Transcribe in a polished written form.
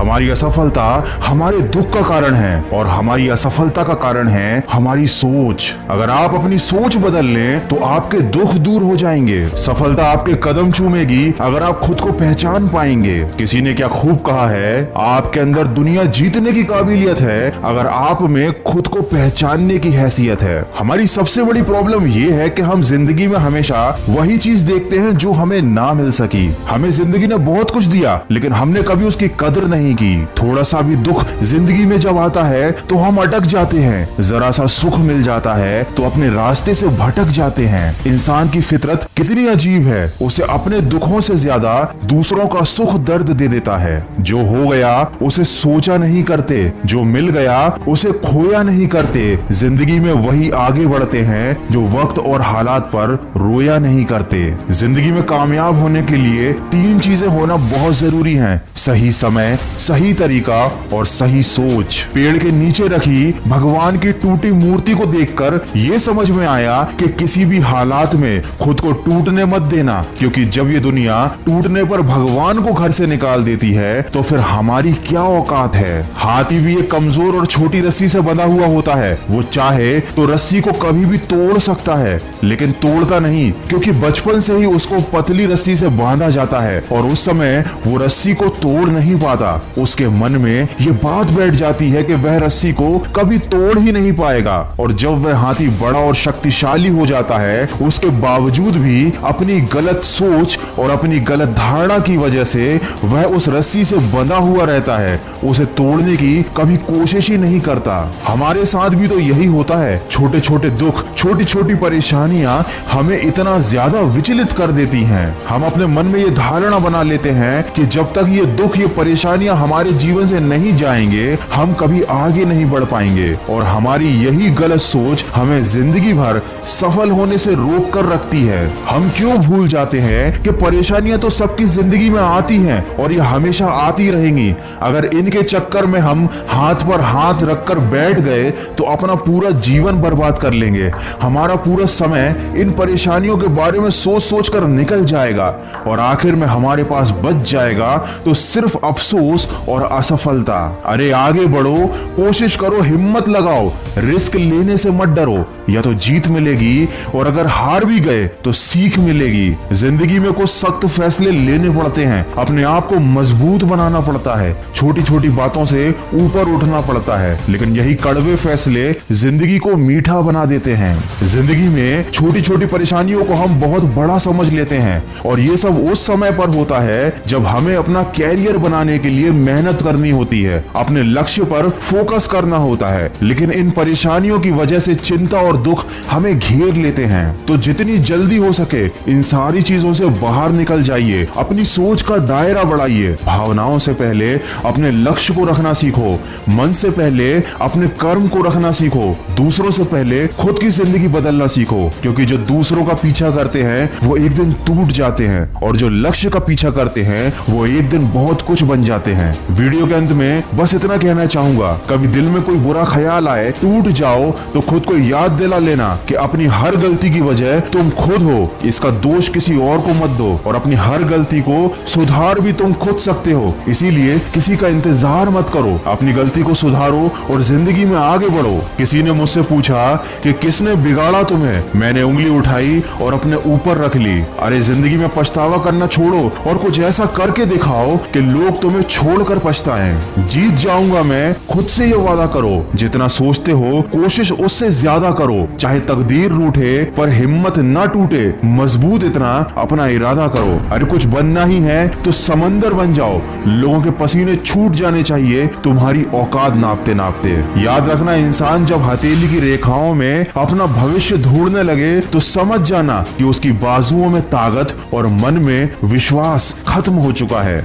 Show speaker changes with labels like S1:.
S1: हमारी असफलता हमारे दुख का कारण है और हमारी असफलता का कारण है हमारी सोच। अगर आप अपनी सोच बदल लें तो आपके दुख दूर हो जाएंगे। सफलता आपके कदम चूमेगी अगर आप खुद को पहचान पाएंगे। किसी ने क्या खूब कहा है, आपके अंदर दुनिया जीतने की काबिलियत है अगर आप में खुद को पहचानने की हैसियत है। हमारी सबसे बड़ी प्रॉब्लम ये है कि हम जिंदगी में हमेशा वही चीज देखते हैं जो हमें ना मिल सकी। हमें जिंदगी ने बहुत कुछ दिया लेकिन हमने कभी उसकी कदर नहीं की। थोड़ा सा भी दुख जिंदगी में जब आता है तो हम अटक जाते हैं। जरा सा सुख मिल जाता है तो अपने रास्ते से भटक जाते हैं। इंसान की फितरत कितनी अजीब है, उसे अपने दुखों से ज्यादा दूसरों का सुख दर्द दे देता है। जो हो गया उसे सोचा नहीं करते, जो मिल गया उसे खोया नहीं करते। जिंदगी में वही आगे बढ़ते हैं जो वक्त और हालात पर रोया नहीं करते। जिंदगी में कामयाब होने के लिए 3 चीजें होना बहुत जरूरी हैं: सही समय, सही तरीका और सही सोच। पेड़ के नीचे रखी भगवान की टूटी मूर्ति को देखकर ये समझ में आया कि किसी भी हालात में खुद को टूटने मत देना, क्योंकि जब ये दुनिया टूटने पर भगवान को घर से निकाल देती है तो फिर हमारी क्या औकात है। हाथी भी एक कमजोर और छोटी रस्सी से बंधा हुआ होता है। वो चाहे तो रस्सी को कभी भी तोड़ सकता है लेकिन तोड़ता नहीं, क्योंकि बचपन से ही उसको पतली रस्सी से बांधा जाता है और उस समय वो रस्सी को तोड़ नहीं पाता। उसके मन में ये बात बैठ जाती है कि वह रस्सी को कभी तोड़ ही नहीं पाएगा। और जब वह हाथी बड़ा और शक्तिशाली हो जाता है उसके बावजूद भी अपनी गलत सोच और अपनी गलत धारणा की वजह से वह उस रस्सी से बंधा हुआ रहता है। उसे तोड़ने की कभी कोशिश ही नहीं करता। हमारे साथ भी तो यही होता है। छोटे छोटे दुख, छोटी छोटी परेशानियां हमें इतना ज्यादा विचलित कर देती हैं। हम अपने मन में ये धारणा बना लेते हैं कि जब तक ये दुख, ये परेशानियां हमारे जीवन से नहीं जाएंगे हम कभी आगे नहीं बढ़ पाएंगे। और हमारी यही गलत सोच हमें जिंदगी भर सफल होने से रोक कर रखती है। हम क्यों भूल जाते हैं कि परेशानियां तो सबकी जिंदगी में आती हैं और ये हमेशा आती रहेंगी। अगर इनके चक्कर में हम हाथ पर हाथ रखकर बैठ गए तो अपना पूरा जीवन बर्बाद कर लेंगे। हमारा पूरा समय इन परेशानियों के बारे में सोच सोच कर निकल जाएगा और आखिर में हमारे पास बच जाएगा तो सिर्फ अफसोस और असफलता। अरे आगे बढ़ो, कोशिश करो, हिम्मत लगाओ, रिस्क लेने से मत डरो। या तो जीत मिलेगी और अगर हार भी गए तो सीख मिलेगी। जिंदगी में कुछ सख्त फैसले लेने पड़ते हैं, अपने आप को मजबूत बनाना पड़ता है, छोटी छोटी बातों से ऊपर उठना पड़ता है, लेकिन यही कड़वे फैसले जिंदगी को मीठा बना देते हैं। जिंदगी में छोटी छोटी परेशानियों को हम बहुत बड़ा समझ लेते हैं और ये सब उस समय पर होता है जब हमें अपना कैरियर बनाने के लिए मेहनत करनी होती है, अपने लक्ष्य पर फोकस करना होता है। लेकिन इन परेशानियों की वजह से चिंता और दुख हमें घेर लेते हैं। तो जितनी जल्दी हो सके इन सारी चीजों से बाहर निकल जाइए, अपनी सोच का दायरा बढ़ाइए। भावनाओं से पहले अपने लक्ष्य को रखना सीखो, मन से पहले अपने कर्म को रखना सीखो, दूसरों से पहले खुद की जिंदगी बदलना सीखो, क्योंकि जो दूसरों का पीछा करते हैं वो एक दिन टूट जाते हैं और जो लक्ष्य का पीछा करते हैं वो एक दिन बहुत कुछ बन जाते हैं। वीडियो के अंत में बस इतना कहना चाहूंगा, कभी दिल में कोई बुरा ख्याल आए, टूट जाओ तो खुद को याद दिला लेना कि अपनी हर गलती की वजह तुम खुद हो। इसका दोष किसी और को मत दो और अपनी हर गलती को सुधार भी तुम खुद सकते हो। इसीलिए किसी का इंतजार मत करो, अपनी गलती को सुधारो और जिंदगी में आगे बढ़ो। किसी ने मुझसे पूछा कि किसने बिगाड़ा तुम्हें, मैंने उंगली उठाई और अपने ऊपर रख ली। अरे जिंदगी में पछतावा करना छोड़ो और कुछ ऐसा करके दिखाओ कि लोग तुम्हें छोड़कर पछताएं। जीत जाऊंगा मैं, खुद से ये वादा करो। जितना सोचते हो कोशिश उससे ज्यादा करो। चाहे तकदीर रूठे पर हिम्मत ना टूटे, मजबूत इतना अपना इरादा करो। अरे कुछ बनना ही है तो समंदर बन जाओ। लोगों के पसीने छूट जाने चाहिए तुम्हारी औकात नापते नापते। याद रखना, इंसान जब हथेली की रेखाओं में अपना भविष्य ढूंढने लगे तो समझ जाना कि उसकी बाजुओं में ताकत और मन में विश्वास खत्म हो चुका है।